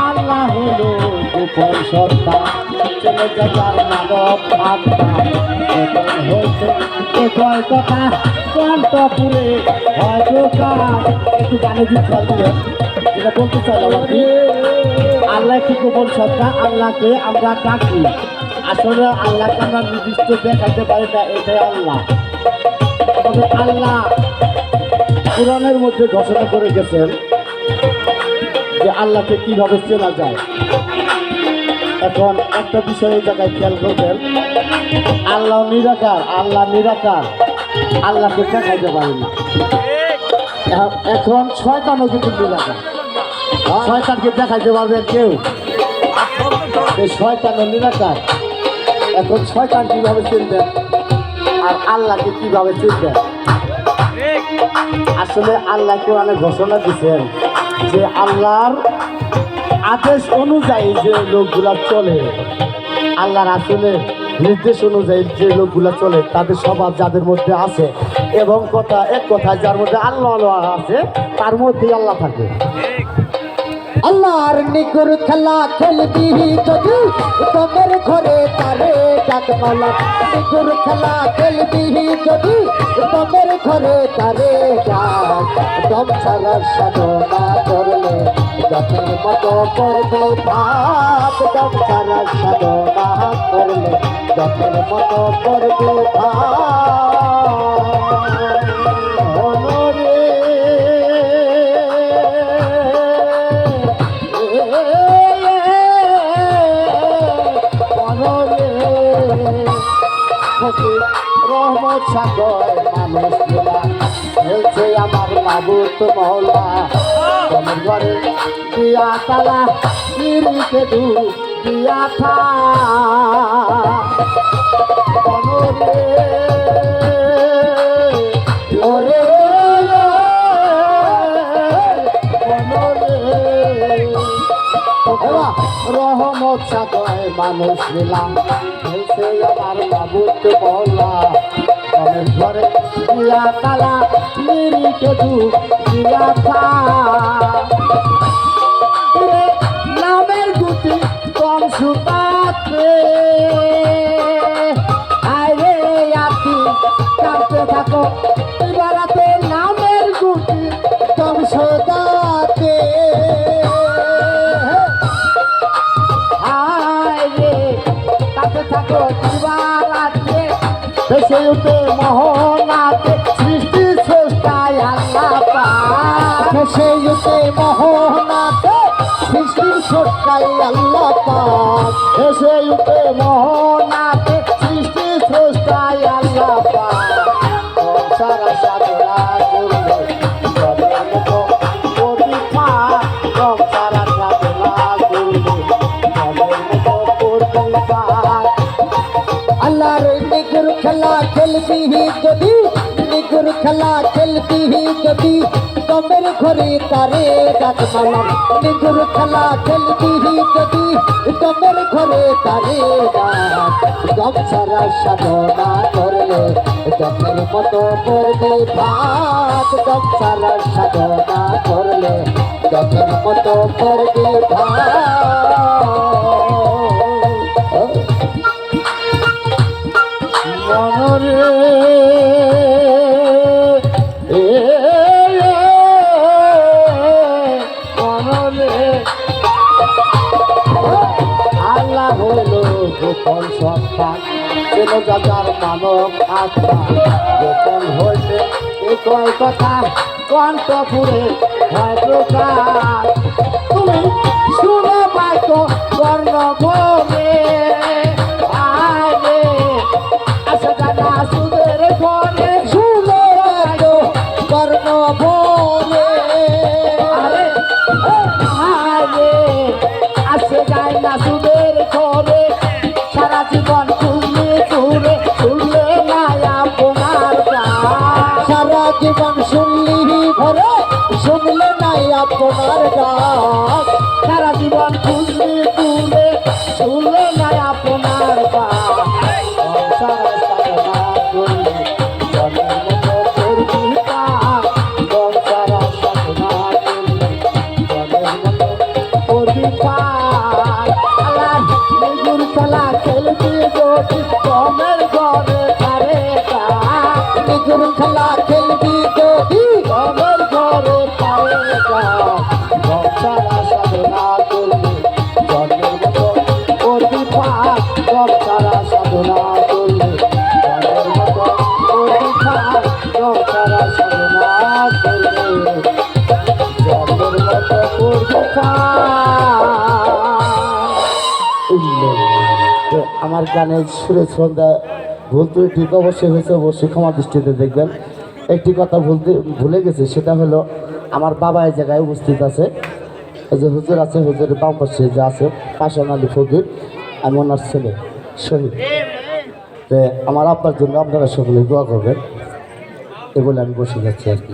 আল্লাহ হলো গোপন সত্তা, চলে যাবার মানব আত্মা হয়েছে কয় কথা কণ্ঠপুরে হয়তো কাজ। একটু গানে দিয়ে খেয়াল দিলেন, যেটা বলতে চাইলাম আর কি, আল্লাহ কি গোপন সত্তা, আল্লাহকে আমরা ডাকি। আসলে আল্লাহকে আমরা নির্দিষ্ট দেখাতে পারি না, এটাই আল্লাহ। তবে আল্লাহ কোরআনের মধ্যে ঘোষণা করে গেছেন যে আল্লাহকে কিভাবে চেনা যায়। এখন একটা বিষয় এই জায়গায় খেয়াল করবেন, আল্লাহ নিরাকার, আল্লাহ নিরাকার, আল্লাহকে দেখাইতে পারি না। এখন শয়তানও কিন্তু নিরাকার, শয়তানকে দেখাইতে পারবেন কেউ? এই শয়তানও নিরাকার। এখন শয়তান কিভাবে চিনবেন আর আল্লাহকে কিভাবে চিনবেন? আসলে আল্লাহ কোরআনে ঘোষণা দিচ্ছেন যে আল্লাহর আদেশ অনুযায়ী যে লোকগুলা চলে, আল্লাহর আসলে নির্দেশ অনুযায়ী যে লোকগুলা চলে, তাদের স্বভাব যাদের মধ্যে আছে এবং কথা এক কথায় যার মধ্যে আল্লাহ আছে তার মধ্যেই আল্লাহ থাকে। আল্লাহর নিগুর খেলা খেলবি যদি তোদের ঘরে তারে ডাকমালা, নিগুর খেলা খেলবি যদি তোদের ঘরে তারে ডাক, দম ছাড়ার সাধনা করলে যতের মতো করবে ভাত, দম ছাড়ার সাধনা করলে যতের মতো করবে ভাত। রহমত সাগর মানুষ গুলা খেলছে আমার মাবুত মহল্লা, তোমার ঘরে দিয়া তালা নিরিখে দু দিয়া থা রহমত সাগর মানুষ নিলাম খেলছে আমার মাবুত মহল্লা, তোমার ঘরে দিয়া তালা নিরিখে দু দিয়া থা নামের গুটি কম সুতাতে আরে আতি কাঁদতে থাকো এবারাতে নামের গুটি কম সুতাতে আরে কাঁদতে থাকো এবারাতে ভেসে উঠে মোহনাতে সৃষ্টি স্রষ্টায় আল্লাহ পাক, ভেসে উঠে মোহনাতে সৃষ্টির স্রষ্টায় আল্লাহ পাক, ভেসে উঠে মোহনাতে সৃষ্টির স্রষ্টায় আল্লাহ পাক। সারা সাধনা করলে জলের মতো করবি পাক, সারা সাধনা করলে জলের মতো করবি পাক। আল্লাহর নিগুর খেলা খেলবি যদি, নিগুর খেলা খেলবি যদি তোদের ঘরে তারে ডাকমালা, নিগুর খেলা খেলবি যদি তোদের ঘরে তারে ডাক, দম ছাড়া সাধনা করলে যতের মতো করবে ভাত, দম ছাড়া সাধনা করলে যতের মতো করবে ভাত। মনরে মনরে আল্লাহ হলো গোপন সত্তা, চেন যার মানব আত্মা, গোপন হইতে এই কয় কথা কণ্ঠপুরে হয় প্রকাশ। তুমি শুনে পাইতো বর্ণ ভোগে আগে আসে দাদা সুদের ঘরে, শুনে পাইতো বর্ণ ভোগে আগে আসে যায় না সুদের ঘরে, সারা জীবন শুনলে ঘুরে শুনলে না আপনার গান, সারা জীবন শুনলি ভরে শুনলে নাই আপনার ডাক, সারা জীবন শুনলে ঘুরে শুনলে না আপনার গান। সারা সাধনা করলে সাধনা করবে জগের মতো করবে তো আমার গানের সুরে সন্ধ্যা ভুল ঠিক অবশ্যই হয়েছে, অবশ্যই ক্ষমা দৃষ্টিতে দেখবেন। একটি কথা ভুলে গেছি, সেটা হলো আমার বাবা এই জায়গায় উপস্থিত আছে। এই যে হুজুর আছে, হুজুরের বাম পাশে যে আছে পাশান আলী ফকির, আমি ওনার ছেলে শহীদ। তো আমার আব্বার জন্য আপনারা সকলে দোয়া করবেন, এ বলে আমি বসে যাচ্ছি আর কি।